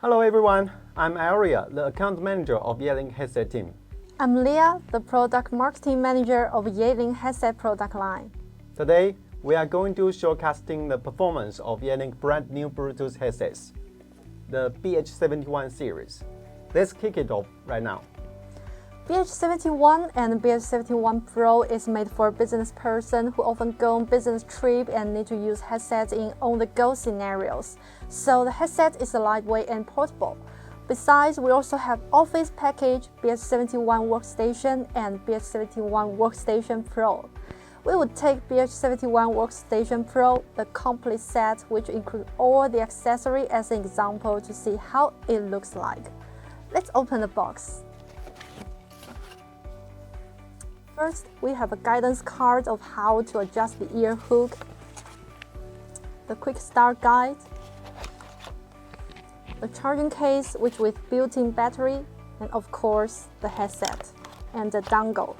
Hello everyone, I'm Aria, the account manager of Yealink headset team. I'm Leah, the product marketing manager of Yealink headset product line. Today, we are going to showcasing the performance of Yealink brand new Bluetooth headsets, the BH71 series. Let's kick it off right now. BH71 and BH71 Pro is made for business person who often go on business trip and need to use headsets in on-the-go scenarios. So the headset is lightweight and portable. Besides, we also have office package BH71 Workstation and BH71 Workstation Pro. We would take BH71 Workstation Pro, the complete set, which includes all the accessories, as an example to see how it looks like. Let's open the box. First, we have a guidance card of how to adjust the ear hook, the quick start guide, the charging case which with built-in battery, and of course the headset and the dongle.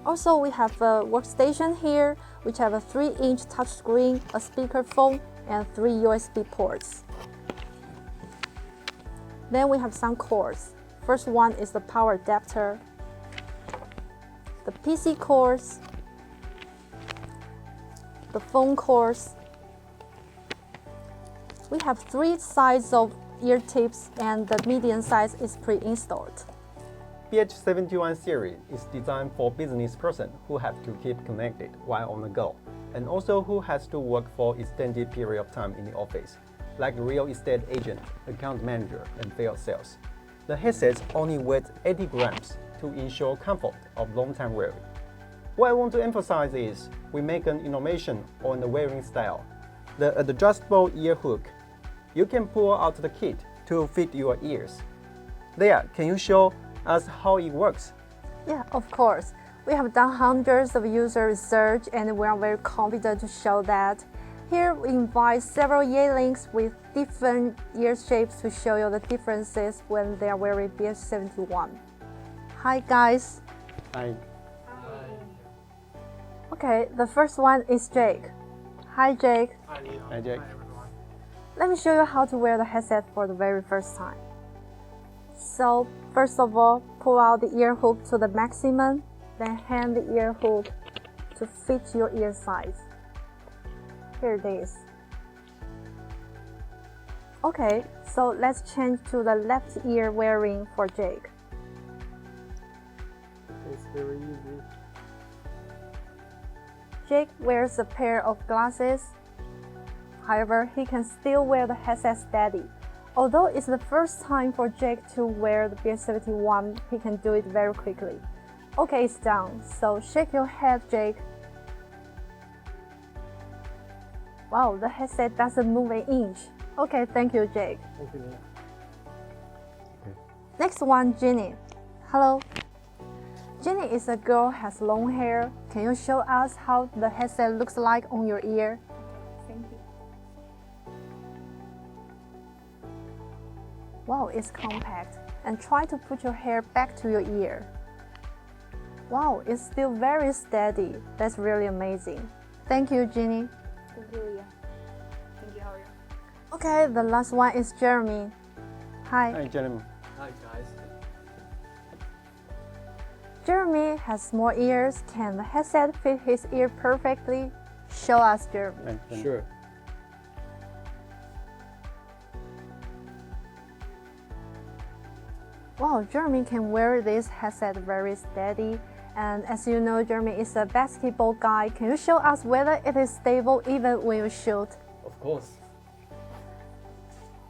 Also, we have a workstation here which have a 3-inch touchscreen, a speakerphone, and 3 USB ports. Then we have some cords. First one is the power adapter, the PC cords, the phone cords. We have 3 sizes of ear tips and the medium size is pre-installed. BH71 series is designed for business person who have to keep connected while on the go, and also who has to work for extended period of time in the office, like real estate agent, account manager, and field sales. The headsets only weigh 80 grams to ensure comfort of long-time wearing. What I want to emphasize is we make an innovation on the wearing style. The adjustable ear hook. You can pull out the kit to fit your ears. Leah, can you show us how it works? Yeah, of course. We have done hundreds of user research and we are very confident to show that. Here we invite several Yealinks with different ear shapes to show you the differences when they are wearing BH71. Hi guys. Hi. Okay, the first one is Jake. Hi Jake. Hi, Leah. Hi, Jake. Hi, everyone. Let me show you how to wear the headset for the very first time. So, first of all, pull out the ear hook to the maximum, then hang the ear hook to fit your ear size. Here it is. Okay, so let's change to the left ear wearing for Jake. It's very easy. Jake wears a pair of glasses. However, he can still wear the headset steady. Although it's the first time for Jake to wear the BH71, he can do it very quickly. Okay, it's done. So shake your head, Jake. Wow, the headset doesn't move an inch. Okay, thank you, Jake. Thank you, Leah. Next one, Jenny. Hello. Jenny is a girl, has long hair. Can you show us how the headset looks like on your ear? Thank you. Wow, it's compact. And try to put your hair back to your ear. Wow, it's still very steady. That's really amazing. Thank you, Jenny. Thank you, Leah. Thank you, how are you? Okay, the last one is Jeremy. Hi. Hi, Jeremy. Hi, guys. Jeremy has small ears. Can the headset fit his ear perfectly? Show us, Jeremy. Sure. Wow, Jeremy can wear this headset very steady. And as you know, Jeremy is a basketball guy. Can you show us whether it is stable even when you shoot? Of course.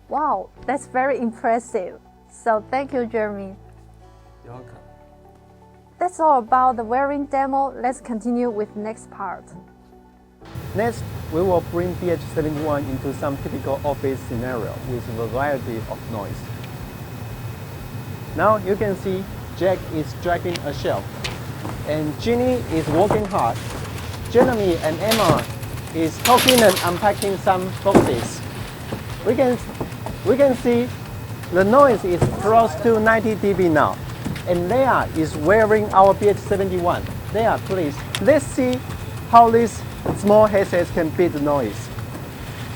Wow, that's very impressive. So thank you, Jeremy. You're welcome. That's all about the wearing demo. Let's continue with next part. Next, we will bring BH71 into some typical office scenario with a variety of noise. Now you can see Jack is dragging a shelf, and Ginny is working hard. Jeremy and Emma is talking and unpacking some boxes. We can see the noise is close to 90 dB now. And Leah is wearing our BH71. Leah, please, let's see how these small headsets can beat the noise.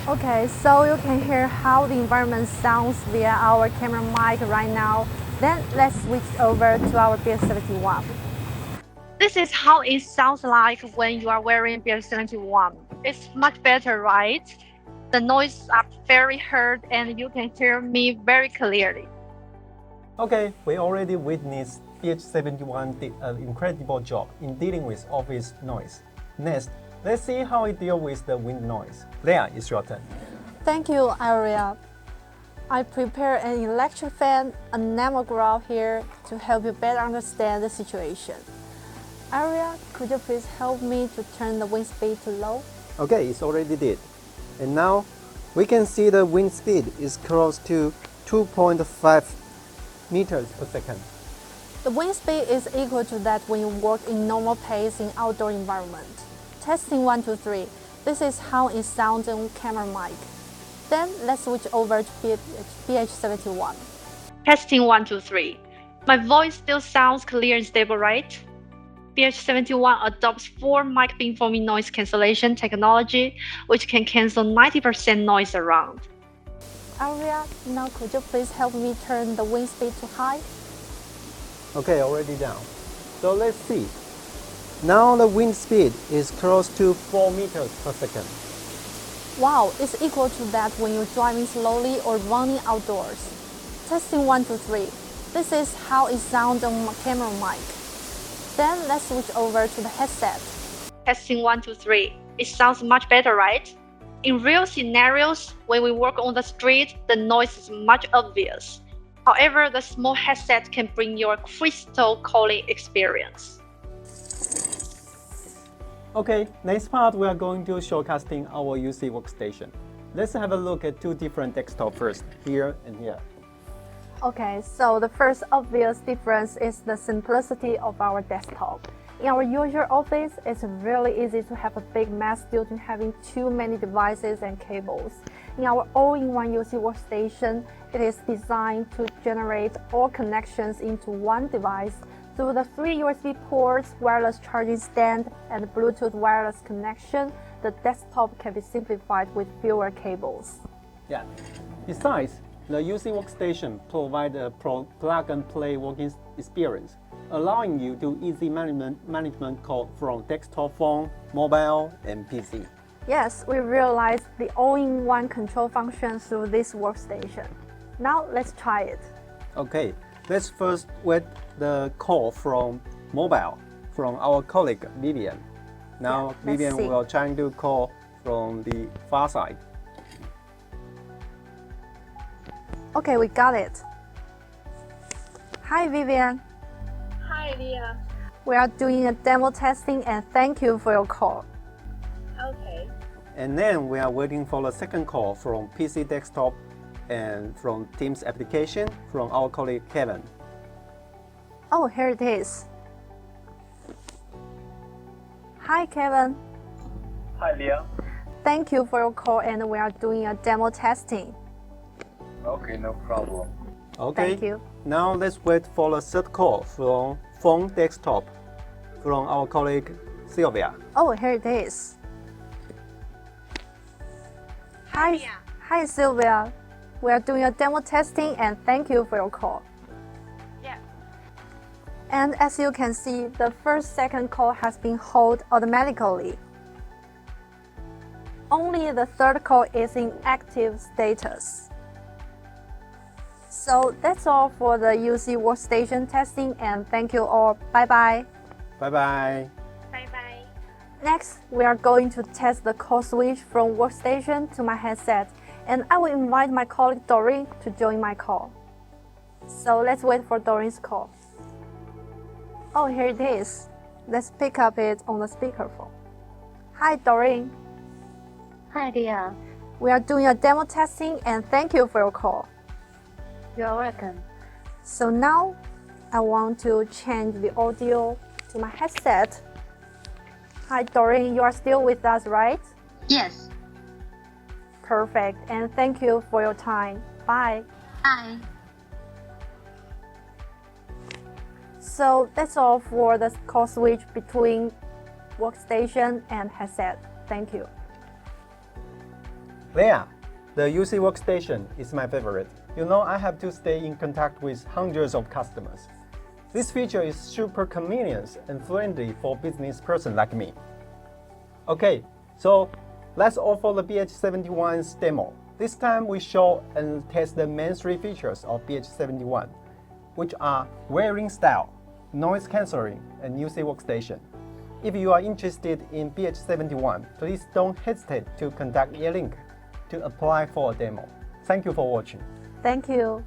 Okay, so you can hear how the environment sounds via our camera mic right now. Then let's switch over to our BH71. This is how it sounds like when you are wearing BH71. It's much better, right? The noise are very heard and you can hear me very clearly. Okay, we already witnessed BH71 did an incredible job in dealing with office noise. Next, let's see how it deals with the wind noise. Leah, it's your turn. Thank you, Aria. I prepared an electric fan, a namograph here to help you better understand the situation. Aria, could you please help me to turn the wind speed to low? Okay, it's already did. And now we can see the wind speed is close to 2.5 meters per second. The wind speed is equal to that when you work in normal pace in outdoor environment. Testing 1, 2, 3. This is how it sounds on camera mic. Then let's switch over to BH71. Testing 1, 2, 3. My voice still sounds clear and stable, right? BH71 adopts 4 mic beamforming noise cancellation technology, which can cancel 90% noise around. Aria, now could you please help me turn the wind speed to high? Okay, already down. So let's see. Now the wind speed is close to 4 meters per second. Wow, it's equal to that when you're driving slowly or running outdoors. Testing 1, 2, 3. This is how it sounds on my camera mic. Then let's switch over to the headset. Testing 1, 2, 3. It sounds much better, right? In real scenarios, when we work on the street, the noise is much obvious. However, the small headset can bring you a crystal calling experience. Okay, next part we are going to showcasing our UC workstation. Let's have a look at 2 different desktops first, here and here. Okay, so the first obvious difference is the simplicity of our desktop. In our usual office, it's really easy to have a big mess due to having too many devices and cables. In our all-in-one UC workstation, it is designed to generate all connections into one device. Through the 3 USB ports, wireless charging stand, and Bluetooth wireless connection, the desktop can be simplified with fewer cables. Yeah. Besides, the UC workstation provides a plug-and-play working experience, allowing you to easy management code from desktop phone, mobile, and PC. Yes, we realized the all-in-one control function through this workstation. Now let's try it. Okay, let's first wait the call from mobile from our colleague Vivian. Now let's Vivian see. will try to call from the far side. Okay, we got it. Hi, Vivian. Hi, Leah. We are doing a demo testing and thank you for your call. Okay. And then we are waiting for the second call from PC desktop and from Teams application from our colleague Kevin. Oh, here it is. Hi, Kevin. Hi, Leah. Thank you for your call and we are doing a demo testing. Okay, no problem. Okay. Thank you. Now let's wait for the third call from phone desktop from our colleague Sylvia. Oh, here it is. Hi, hi, Sylvia. We are doing a demo testing and thank you for your call. Yeah. And as you can see, the second call has been held automatically. Only the third call is in active status. So that's all for the UC workstation testing and thank you all. Bye-bye. Bye-bye. Bye-bye. Next, we are going to test the call switch from workstation to my headset, and I will invite my colleague Doreen to join my call. So let's wait for Doreen's call. Oh, here it is. Let's pick up it on the speakerphone. Hi, Doreen. Hi, Leah. We are doing a demo testing and thank you for your call. You're welcome. So now, I want to change the audio to my headset. Hi, Doreen, you are still with us, right? Yes. Perfect, and thank you for your time. Bye. Hi. So that's all for the call switch between workstation and headset. Thank you. Leah, the UC Workstation is my favorite. You know I have to stay in contact with hundreds of customers. This feature is super convenient and friendly for business person like me. Okay, so let's offer the BH71's demo. This time we show and test the main three features of BH71, which are wearing style, noise cancelling, and UC Workstation. If you are interested in BH71, please don't hesitate to contact Yealink to apply for a demo. Thank you for watching. Thank you.